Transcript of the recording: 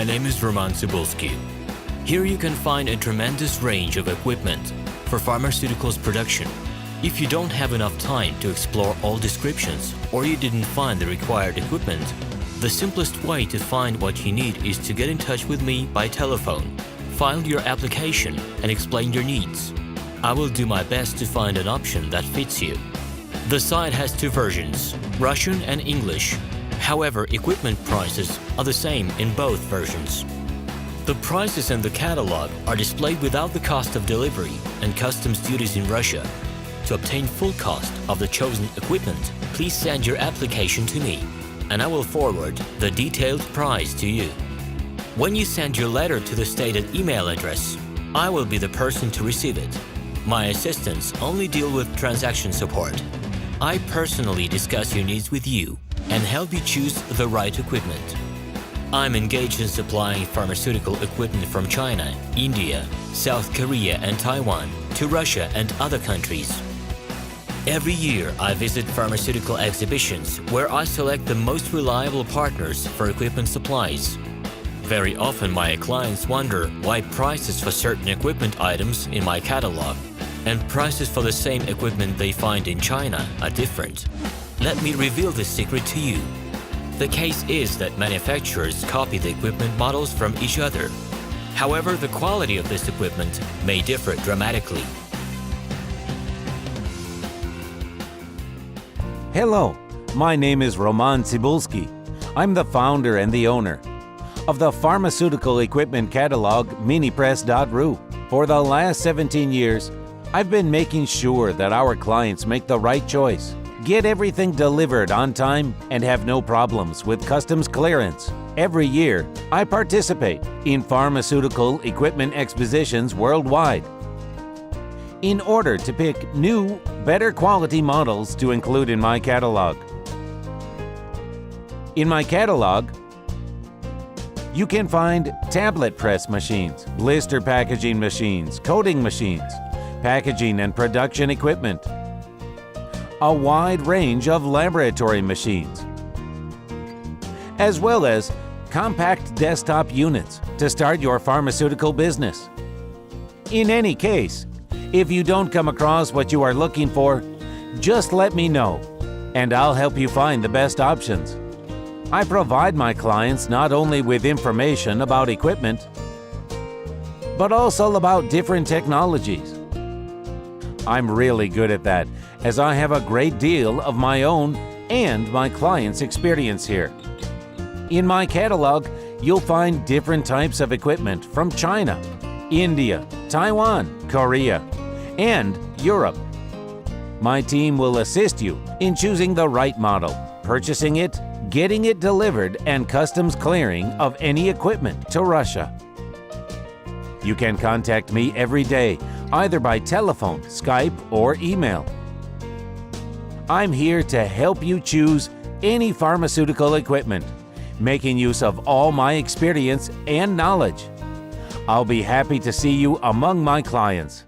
My name is RomanTsibulsky. Here you can find a tremendous range of equipment for pharmaceuticals production. If you don't have enough time to explore all descriptions or you didn't find the required equipment, the simplest way to find what you need is to get in touch with me by telephone, file your application, and explain your needs. I will do my best to find an option that fits you. The site has two versions, Russian and English. However, equipment prices are the same in both versions. The prices in the catalog are displayed without the cost of delivery and customs duties in Russia. To obtain full cost of the chosen equipment, please send your application to me, and I will forward the detailed price to you. When you send your letter to the stated email address, I will be the person to receive it. My assistants only deal with transaction support. I personally discuss your needs with you and help you choose the right equipment. I'm engaged in supplying pharmaceutical equipment from China, India, South Korea, and Taiwan to Russia and other countries. Every year, I visit pharmaceutical exhibitions where I select the most reliable partners for equipment supplies. Very often, my clients wonder why prices for certain equipment items in my catalog and prices for the same equipment they find in China are different. Let me reveal this secret to you. The case is that manufacturers copy the equipment models from each other. However, the quality of this equipment may differ dramatically. Hello, my name is RomanTsibulsky. I'm the founder and the owner of the pharmaceutical equipment catalog Minipress.ru. For the last 17 years, I've been making sure that our clients make the right choice, get everything delivered on time, and have no problems with customs clearance. Every year, I participate in pharmaceutical equipment expositions worldwide in order to pick new, better quality models to include in my catalog. In my catalog, you can find tablet press machines, blister packaging machines, coating machines, packaging and production equipment, a wide range of laboratory machines, as well as compact desktop units to start your pharmaceutical business. In any case, if you don't come across what you are looking for, just let me know, and I'll help you find the best options. I provide my clients not only with information about equipment, but also about different technologies. I'm really good at that, as I have a great deal of my own and my clients' experience here. In my catalog, you'll find different types of equipment from China, India, Taiwan, Korea, and Europe. My team will assist you in choosing the right model, purchasing it, getting it delivered, and customs clearing of any equipment to Russia. You can contact me every day, either by telephone, Skype, or email. I'm here to help you choose any pharmaceutical equipment, making use of all my experience and knowledge. I'll be happy to see you among my clients.